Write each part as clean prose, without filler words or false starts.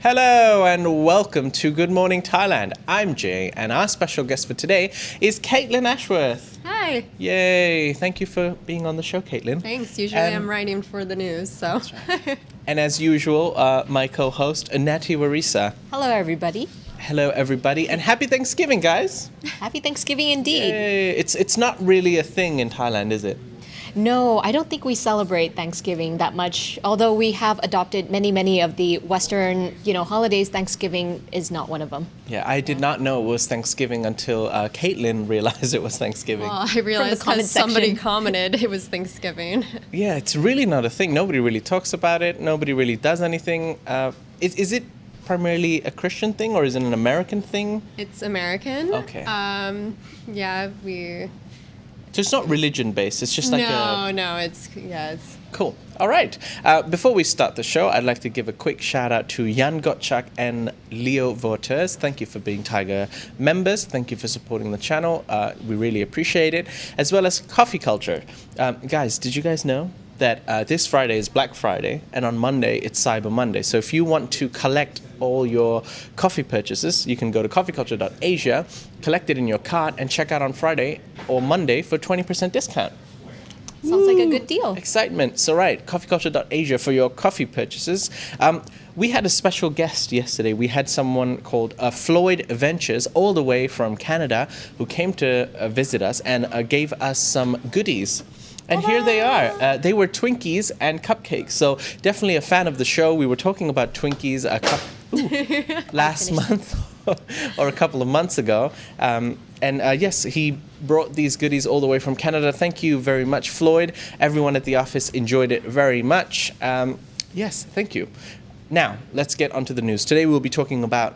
Hello and welcome to Good Morning Thailand. I'm Jay and our special guest for today is Caitlin Ashworth. Hi. Yay. Thank you for being on the show, Caitlin. Thanks. Usually I'm writing for the news, so. That's right. And as usual, my co-host, Natty Warisa. Hello, everybody. Hello, everybody. And happy Thanksgiving, guys. Happy Thanksgiving indeed. Yay. It's not really a thing in Thailand, is it? No, I don't think we celebrate Thanksgiving that much. Although we have adopted many of the Western, holidays, Thanksgiving is not one of them. Yeah, I did not know it was Thanksgiving until Caitlin realized it was Thanksgiving. Well, I realized because somebody commented it was Thanksgiving. Yeah, it's really not a thing. Nobody really talks about it. Nobody really does anything. Is it primarily a Christian thing or is it an American thing? It's American. Okay. So it's not religion-based, it's just like it's Cool. All right. Before we start the show, I'd like to give a quick shout-out to Jan Gottschalk and Leo Voters. Thank you for being Thaiger members. Thank you for supporting the channel. We really appreciate it. As well as Coffee Culture. Guys, did you guys know that this Friday is Black Friday, and on Monday it's Cyber Monday. So if you want to collect all your coffee purchases, you can go to coffeeculture.asia, collect it in your cart, and check out on Friday or Monday for 20% discount. Sounds like a good deal. Excitement. So right, coffeeculture.asia for your coffee purchases. We had a special guest yesterday. We had someone called Floyd Ventures all the way from Canada who came to visit us and gave us some goodies. And here they are. They were Twinkies and cupcakes. So definitely a fan of the show. We were talking about Twinkies last month or a couple of months ago. Yes, he brought these goodies all the way from Canada. Thank you very much, Floyd. Everyone at the office enjoyed it very much. Yes, thank you. Now, let's get onto the news. Today we'll be talking about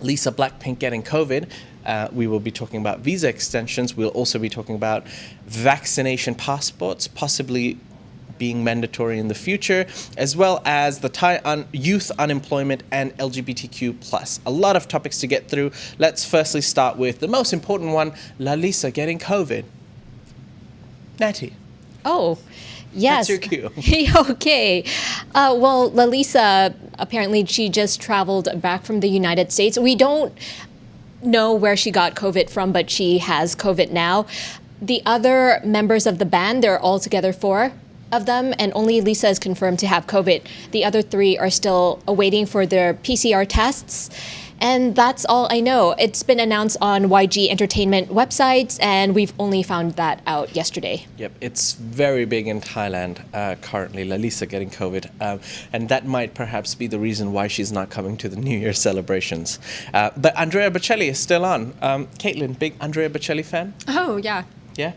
Lisa Blackpink getting COVID. We will be talking about visa extensions. We'll also be talking about vaccination passports, possibly being mandatory in the future, as well as the Thai youth unemployment and LGBTQ+. A lot of topics to get through. Let's firstly start with the most important one, Lisa getting COVID. Natty. Oh, yes. That's your cue. Okay. Well, Lalisa, apparently she just traveled back from the United States. We don't know where she got COVID from, but she has COVID now. The other members of the band, there are altogether 4 of them, and only Lisa is confirmed to have COVID. The other 3 are still awaiting for their PCR tests. And that's all I know. It's been announced on YG Entertainment websites, and we've only found that out yesterday. Yep, it's very big in Thailand currently, Lalisa getting COVID. And that might perhaps be the reason why she's not coming to the New Year celebrations. But Andrea Bocelli is still on. Caitlin, big Andrea Bocelli fan? Oh, yeah. Yeah?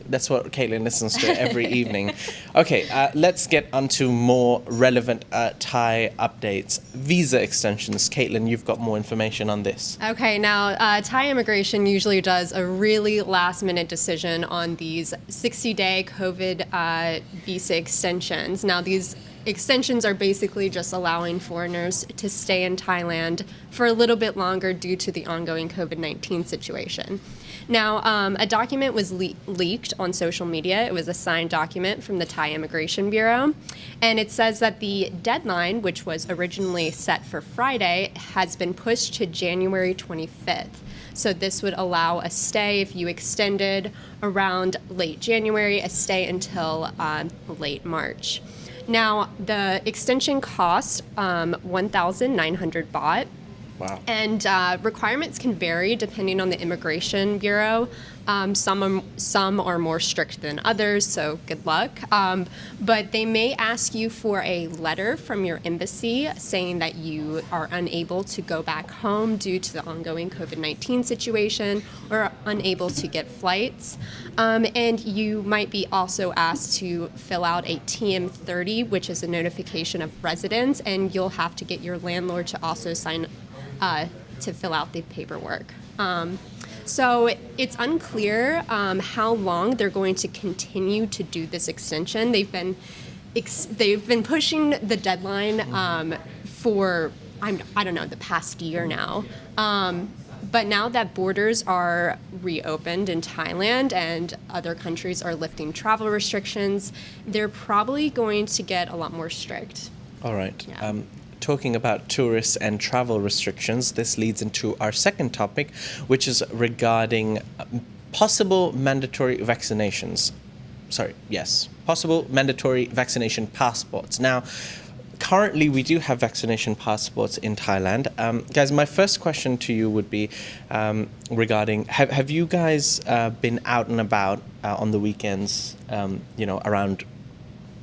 That's what Caitlin listens to every evening. Okay, let's get onto more relevant Thai updates. Visa extensions. Caitlin, you've got more information on this. Okay, now Thai immigration usually does a really last-minute decision on these 60-day COVID visa extensions. Now, these extensions are basically just allowing foreigners to stay in Thailand for a little bit longer due to the ongoing COVID-19 situation. Now, a document was leaked on social media. It was a signed document from the Thai Immigration Bureau. And it says that the deadline, which was originally set for Friday, has been pushed to January 25th. So this would allow a stay if you extended around late January, a stay until late March. Now, the extension costs 1,900 baht. Wow. And requirements can vary depending on the Immigration Bureau. Some are more strict than others, so good luck. But they may ask you for a letter from your embassy saying that you are unable to go back home due to the ongoing COVID-19 situation or unable to get flights. And you might be also asked to fill out a TM30, which is a notification of residence, and you'll have to get your landlord to also sign to fill out the paperwork. So it's unclear how long they're going to continue to do this extension. They've been pushing the deadline for I don't know, the past year now. But now that borders are reopened in Thailand and other countries are lifting travel restrictions, they're probably going to get a lot more strict. All right. Yeah. Talking about tourists and travel restrictions, this leads into our second topic, which is regarding possible mandatory vaccinations. Possible mandatory vaccination passports. Now, currently, we do have vaccination passports in Thailand. Guys, my first question to you would be regarding, have you guys been out and about on the weekends, around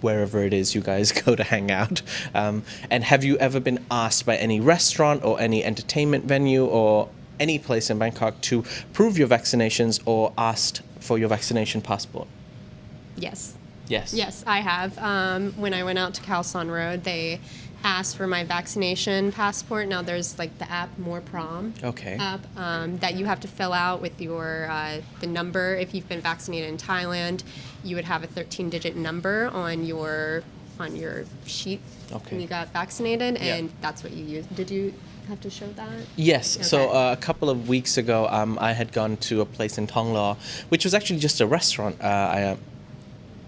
wherever it is you guys go to hang out? And have you ever been asked by any restaurant or any entertainment venue or any place in Bangkok to prove your vaccinations or asked for your vaccination passport? Yes. Yes. Yes, I have. When I went out to Khao San Road, they asked for my vaccination passport. Now there's like the app More Prom app that you have to fill out with your the number. If you've been vaccinated in Thailand, you would have a 13-digit number on your sheet when you got vaccinated, and that's what you used. Did you have to show that? Yes. Okay. So a couple of weeks ago, I had gone to a place in Thonglo, which was actually just a restaurant.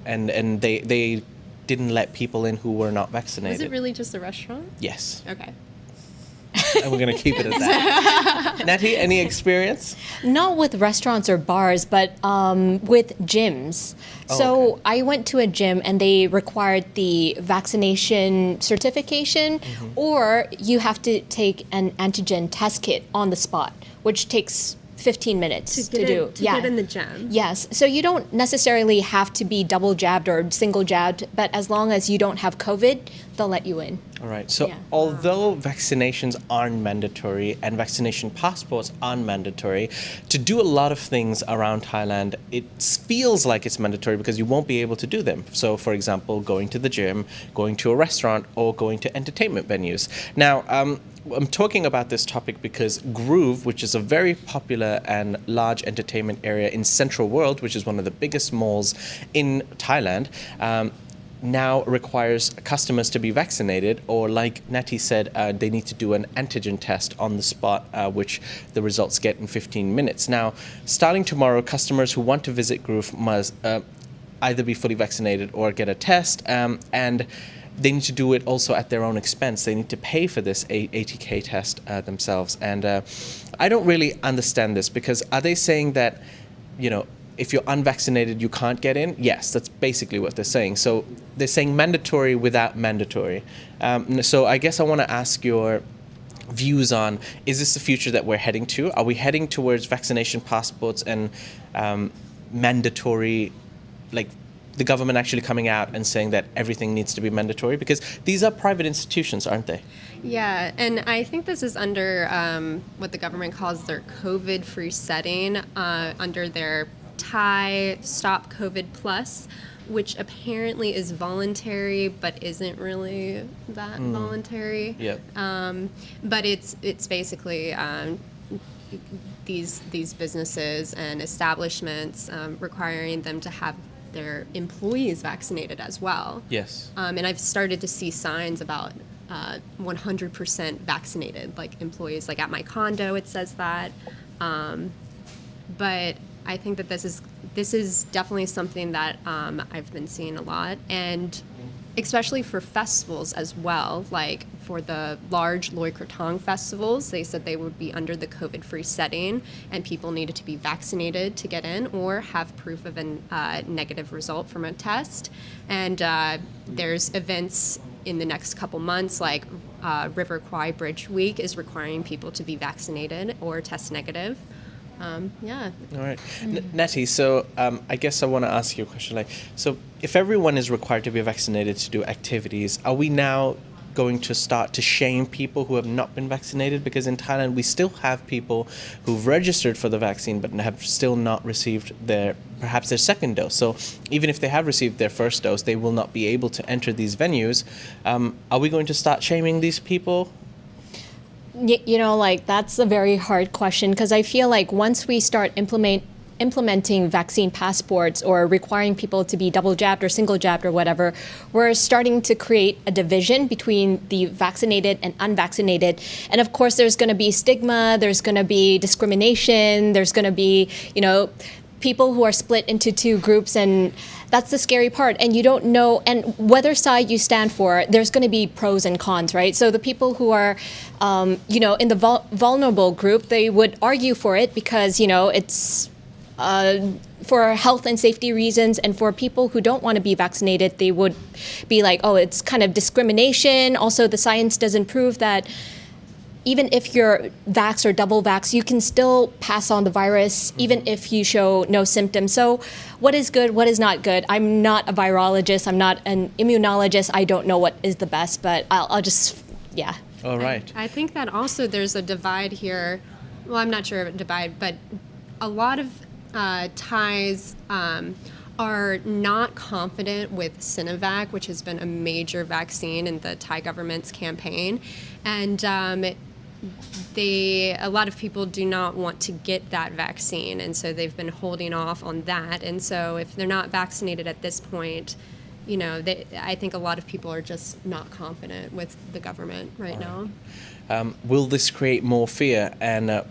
And they didn't let people in who were not vaccinated. Was it really just a restaurant? Yes. Okay. And we're going to keep it at that. Natty, any experience? Not with restaurants or bars, but with gyms. So I went to a gym and they required the vaccination certification, or you have to take an antigen test kit on the spot, which takes 15 minutes to do. To get in the gym. Yes. So you don't necessarily have to be double jabbed or single jabbed, but as long as you don't have COVID, they'll let you in. All right. So Yeah. although vaccinations aren't mandatory and vaccination passports aren't mandatory, to do a lot of things around Thailand, it feels like it's mandatory because you won't be able to do them. So, for example, going to the gym, going to a restaurant, or going to entertainment venues. Now, I'm talking about this topic because Groove, which is a very popular and large entertainment area in Central World, which is one of the biggest malls in Thailand, now requires customers to be vaccinated, or like Natty said, they need to do an antigen test on the spot, which the results get in 15 minutes. Now, starting tomorrow, customers who want to visit Groove must either be fully vaccinated or get a test, and they need to do it also at their own expense. They need to pay for this ATK test themselves. And I don't really understand this, because are they saying that, if you're unvaccinated, you can't get in? Yes, that's basically what they're saying. So they're saying mandatory without mandatory. So I guess I want to ask your views on, is this the future that we're heading to? Are we heading towards vaccination passports and mandatory, like the government actually coming out and saying that everything needs to be mandatory? Because these are private institutions, aren't they? Yeah, and I think this is under what the government calls their COVID-free setting, under their Thai Stop COVID Plus, which apparently is voluntary but isn't really that voluntary. Yep. But it's basically these businesses and establishments requiring them to have their employees vaccinated as well. Yes. And I've started to see signs about 100% vaccinated, like employees. Like at my condo, it says that. But I think that this is definitely something that I've been seeing a lot, and especially for festivals as well. Like for the large Loy Krathong festivals, they said they would be under the COVID-free setting, and people needed to be vaccinated to get in or have proof of a negative result from a test. And there's events in the next couple months, like River Kwai Bridge Week is requiring people to be vaccinated or test negative. Yeah. All right. Natty, so I guess I want to ask you a question. So if everyone is required to be vaccinated to do activities, are we now going to start to shame people who have not been vaccinated? Because in Thailand, we still have people who've registered for the vaccine but have still not received perhaps their second dose. So even if they have received their first dose, they will not be able to enter these venues. Are we going to start shaming these people? That's a very hard question, because I feel like once we start implementing vaccine passports or requiring people to be double jabbed or single jabbed or whatever, we're starting to create a division between the vaccinated and unvaccinated. And of course, there's going to be stigma, there's going to be discrimination, there's going to be, people who are split into two groups, and that's the scary part. And you don't know, and whether side you stand for, there's going to be pros and cons, right? So the people who are, in the vulnerable group, they would argue for it because, it's for health and safety reasons. And for people who don't want to be vaccinated, they would be like, oh, it's kind of discrimination. Also, the science doesn't prove that even if you're vax or double vax, you can still pass on the virus, even if you show no symptoms. So what is good, what is not good? I'm not a virologist, I'm not an immunologist, I don't know what is the best, but I'll just, yeah. All right. I think that also there's a divide here. Well, I'm not sure of a divide, but a lot of Thais are not confident with Sinovac, which has been a major vaccine in the Thai government's campaign. And a lot of people do not want to get that vaccine, and so they've been holding off on that. And so if they're not vaccinated at this point, I think a lot of people are just not confident with the government right now. Will this create more fear? And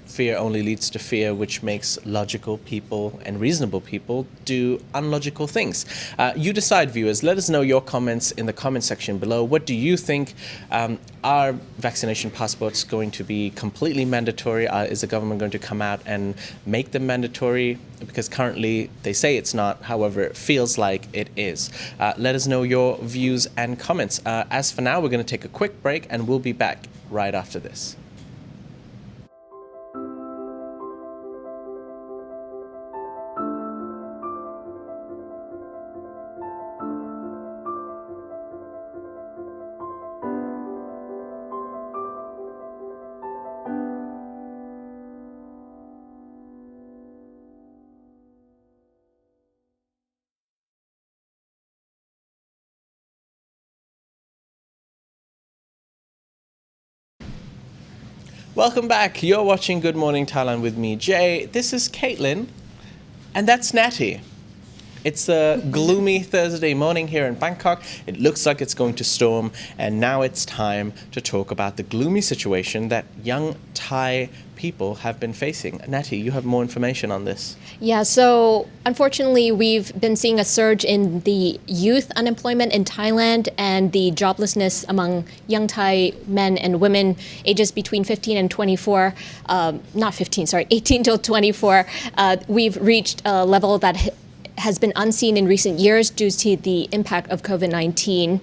fear only leads to fear, which makes logical people and reasonable people do unlogical things. You decide, viewers. Let us know your comments in the comment section below. What do you think? Are vaccination passports going to be completely mandatory? Is the government going to come out and make them mandatory? Because currently they say it's not. However, it feels like it is. Let us know your views and comments. As for now, we're going to take a quick break and we'll be back right after this. Welcome back. You're watching Good Morning Thailand with me, Jay. This is Caitlin, and that's Natty. It's a gloomy Thursday morning here in Bangkok. It looks like it's going to storm, and now it's time to talk about the gloomy situation that young Thai people have been facing. Natty, you have more information on this. Yeah, so unfortunately, we've been seeing a surge in the youth unemployment in Thailand and the joblessness among young Thai men and women ages between 15 and 24, 18 till 24. We've reached a level that has been unseen in recent years due to the impact of COVID-19.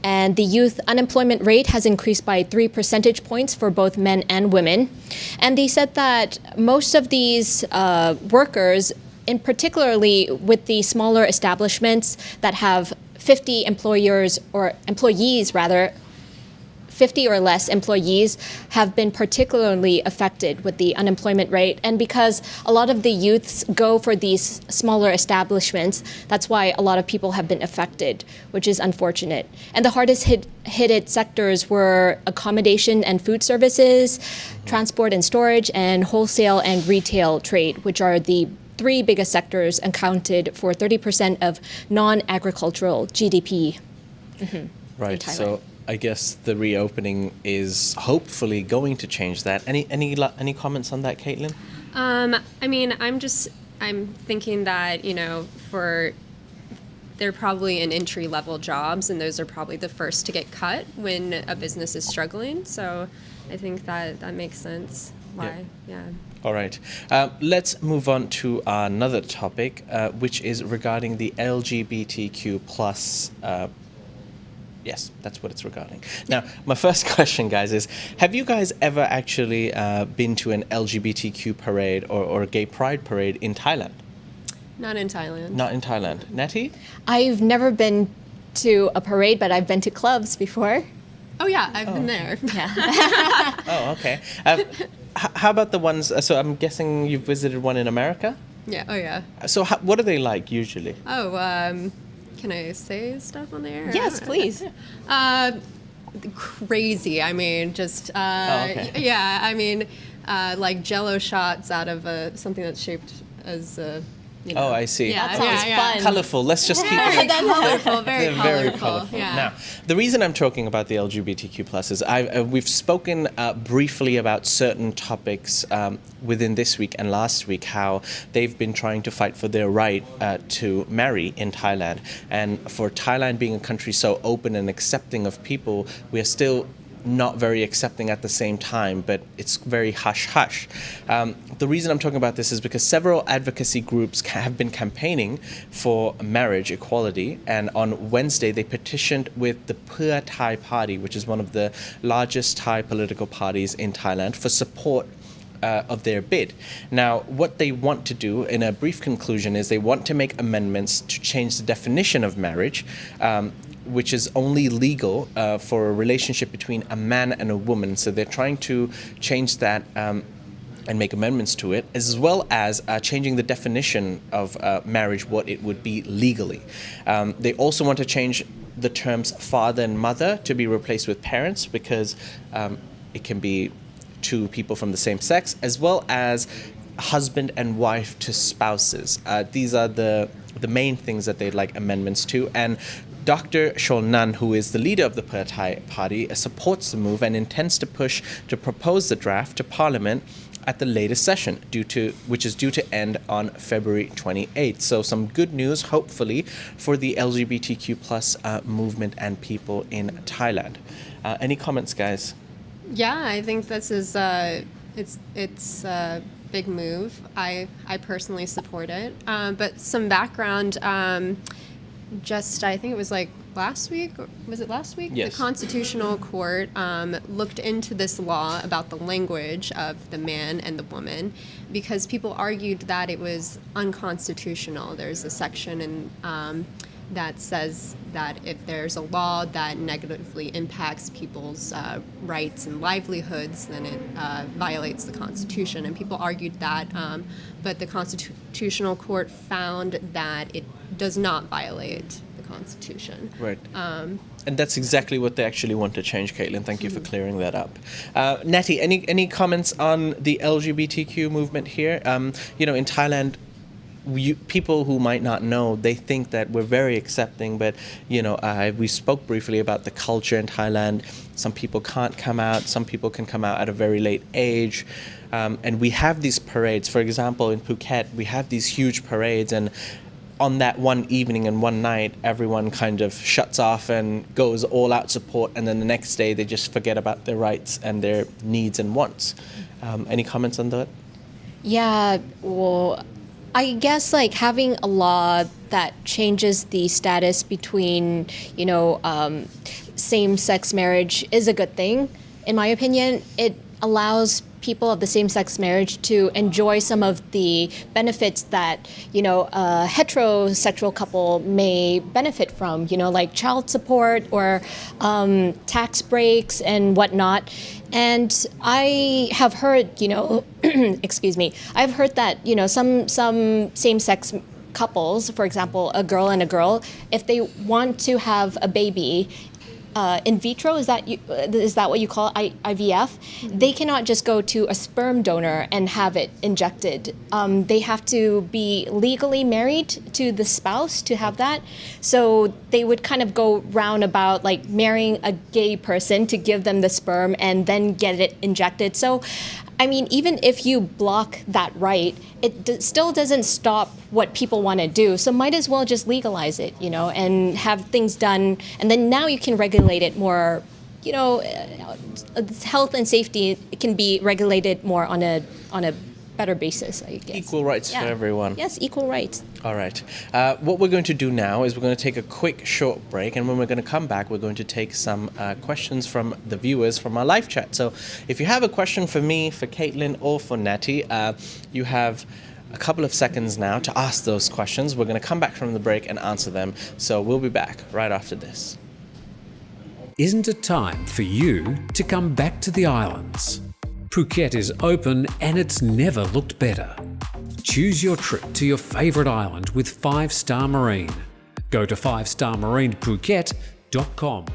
And the youth unemployment rate has increased by 3 percentage points for both men and women. And they said that most of these workers, in particularly with the smaller establishments that have 50 50 or less employees, have been particularly affected with the unemployment rate. And because a lot of the youths go for these smaller establishments, that's why a lot of people have been affected, which is unfortunate. And the hardest hit sectors were accommodation and food services, transport and storage, and wholesale and retail trade, which are the 3 biggest sectors, accounted for 30% of non-agricultural GDP. Right. So I guess the reopening is hopefully going to change that. Any comments on that, Caitlin? I'm thinking that, they're probably in entry-level jobs, and those are probably the first to get cut when a business is struggling. So I think that makes sense. Why? Yeah. All right. Let's move on to another topic, which is regarding the LGBTQ plus. Yes, that's what it's regarding. Now, my first question, guys, is have you guys ever actually been to an LGBTQ parade or a gay pride parade in Thailand? Not in Thailand. Not in Thailand. Natty? I've never been to a parade, but I've been to clubs before. Oh, yeah, I've been there. Yeah. Oh, okay. How about the ones, so I'm guessing you've visited one in America? Yeah, oh, yeah. So what are they like usually? Can I say stuff on there? Yes, please. Crazy. I mean, just okay. yeah. I mean, like Jello shots out of something that's shaped as Oh, I see. That sounds fun. Colorful. Let's just keep Very it. colorful, They're very colorful. Yeah. Now, the reason I'm talking about the LGBTQ plus is we've spoken briefly about certain topics within this week and last week, how they've been trying to fight for their right to marry in Thailand. And for Thailand being a country so open and accepting of people, we are still not very accepting at the same time, but it's very hush-hush. The reason I'm talking about this is because several advocacy groups have been campaigning for marriage equality, and on Wednesday they petitioned with the Pheu Thai Party, which is one of the largest Thai political parties in Thailand, for support of their bid. Now, what they want to do, in a brief conclusion, is they want to make amendments to change the definition of marriage, which is only legal for a relationship between a man and a woman. So they're trying to change that and make amendments to it, as well as changing the definition of marriage, what it would be legally. They also want to change the terms father and mother to be replaced with parents, because it can be two people from the same sex, as well as husband and wife to spouses. These are the main things that they'd like amendments to. And Dr. Sholnan, who is the leader of the Pheu Thai Party, supports the move and intends to push to propose the draft to Parliament at the latest session, which is due to end on February 28th. So some good news, hopefully, for the LGBTQ plus movement and people in Thailand. Any comments, guys? Yeah, I think this is it's a big move. I personally support it. But some background. I think it was like last week. Was it last week? Yes. The Constitutional Court looked into this law about the language of the man and the woman, because people argued that it was unconstitutional. There's a section in that says that if there's a law that negatively impacts people's rights and livelihoods, then it violates the Constitution. And people argued that, but the Constitutional Court found that it does not violate the Constitution. Right. And that's exactly what they actually want to change, Caitlin. Thank you for clearing that up. Natty, any comments on the LGBTQ movement here? In Thailand, people who might not know, they think that we're very accepting, but we spoke briefly about the culture in Thailand. Some people can't come out, some people can come out at a very late age, and we have these parades. For example, in Phuket, we have these huge parades, and on that one evening and one night, everyone kind of shuts off and goes all out support, and then the next day they just forget about their rights and their needs and wants. Any comments on that? Yeah, well, I guess like having a law that changes the status between, same-sex marriage is a good thing. In my opinion, it allows people of the same-sex marriage to enjoy some of the benefits that, a heterosexual couple may benefit from, like child support or tax breaks and whatnot. And I have heard, excuse me, I've heard that, some same-sex couples, for example, a girl and a girl, if they want to have a baby, in vitro, is that what you call it, IVF? They cannot just go to a sperm donor and have it injected. They have to be legally married to the spouse to have that. So they would kind of go round about like marrying a gay person to give them the sperm and then get it injected. So, I mean, even if you block that right, it still doesn't stop what people want to do. So might as well just legalize it, and have things done. And then now you can regulate it more, health and safety can be regulated more on a better basis, I guess. Equal rights for everyone. Yes, equal rights. All right. What we're going to do now is we're going to take a quick short break, and when we're going to come back, we're going to take some questions from the viewers from our live chat. So if you have a question for me, for Caitlin, or for Natty, you have a couple of seconds now to ask those questions. We're going to come back from the break and answer them. So we'll be back right after this. Isn't it time for you to come back to the islands? Phuket is open and it's never looked better. Choose your trip to your favourite island with 5 Star Marine. Go to 5starmarinephuket.com.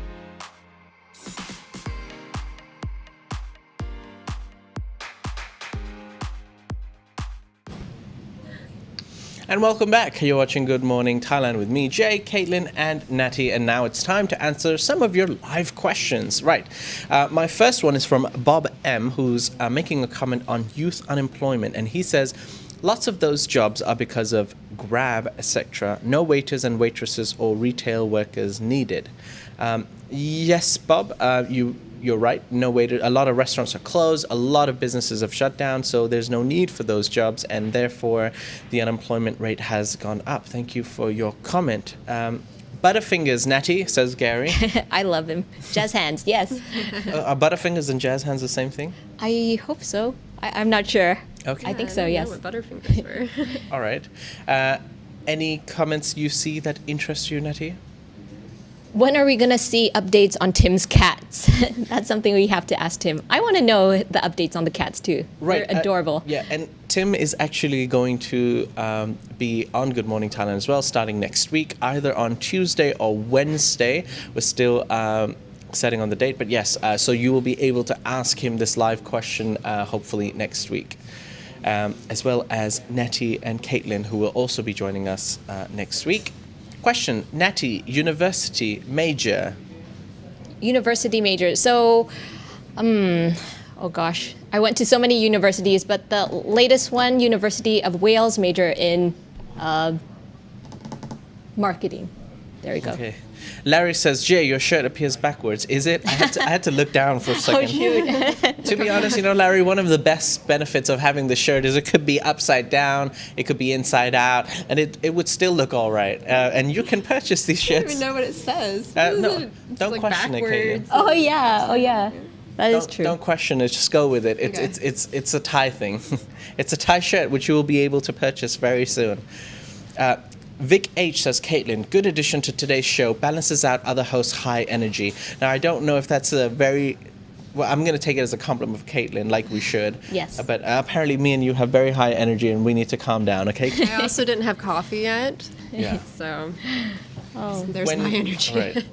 And welcome back. You're watching Good Morning Thailand with me, Jay, Caitlin, and Natty. And now it's time to answer some of your live questions. Right. My first one is from Bob M, who's making a comment on youth unemployment. And he says, lots of those jobs are because of Grab, etc. No waiters and waitresses or retail workers needed. Yes, Bob, you're right. No waiter. A lot of restaurants are closed. A lot of businesses have shut down. So there's no need for those jobs, and therefore the unemployment rate has gone up. Thank you for your comment. Butterfingers, Natty, says Gary. I love him. Jazz hands, yes. Are Butterfingers and jazz hands the same thing? I hope so. I'm not sure. Okay. I think so, didn't yes. know what Butterfingers were. All right. Any comments you see that interest you, Natty? When are we going to see updates on Tim's cats? That's something we have to ask Tim. I want to know the updates on the cats too. Right. They're adorable. Yeah, and Tim is actually going to be on Good Morning Thailand as well, starting next week, either on Tuesday or Wednesday. We're still setting on the date, but yes, so you will be able to ask him this live question hopefully next week. As well as Natty and Caitlin, who will also be joining us next week. Question, Natty, university major. University major. So, oh gosh, I went to so many universities, but the latest one, University of Wales, major in marketing. There we go. Okay. Larry says, Jay, your shirt appears backwards. Is it? I had to look down for a second. Oh shoot. To be honest, Larry, one of the best benefits of having the shirt is it could be upside down, it could be inside out, and it would still look all right. And you can purchase these I don't shirts. even know what it says. No, It's don't like question it, Caitlin. backwards. Oh yeah. That is true. Don't question it. Just go with it. Okay. It's a Thai thing. It's a Thai shirt which you will be able to purchase very soon. Vic H says, Caitlin, good addition to today's show, balances out other hosts' high energy. Now, I don't know if that's a very... Well, I'm going to take it as a compliment of Caitlin, like we should. Yes. But apparently me and you have very high energy and we need to calm down, okay? I also didn't have coffee yet. Yeah. So Oh. there's my energy. Right.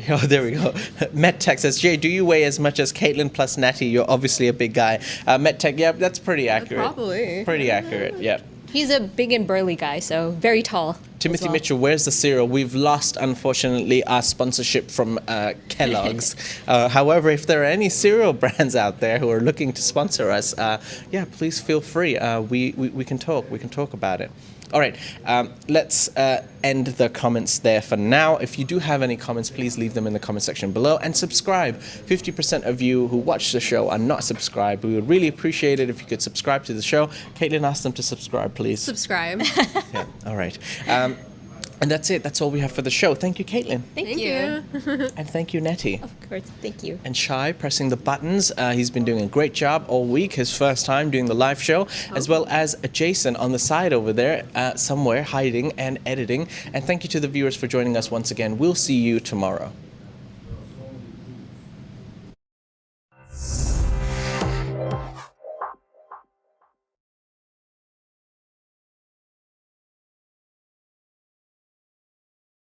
Oh, there we go. MedTech says, Jay, do you weigh as much as Caitlin plus Natty? You're obviously a big guy. MedTech, yeah, that's pretty accurate. Probably. Pretty accurate, yeah. He's a big and burly guy, so very tall. Timothy as well. Mitchell, where's the cereal? We've lost, unfortunately, our sponsorship from Kellogg's. However, if there are any cereal brands out there who are looking to sponsor us, yeah, please feel free. We can talk. We can talk about it. All right, let's end the comments there for now. If you do have any comments, please leave them in the comment section below and subscribe. 50% of you who watch the show are not subscribed. We would really appreciate it if you could subscribe to the show. Caitlin, ask them to subscribe, please. Subscribe. Yeah, all right. And that's it. That's all we have for the show. Thank you, Caitlin. Thank you. And thank you, Natty. Of course, thank you. And Shai pressing the buttons. He's been doing a great job all week. His first time doing the live show, as well as Jason on the side over there, somewhere hiding and editing. And thank you to the viewers for joining us once again. We'll see you tomorrow.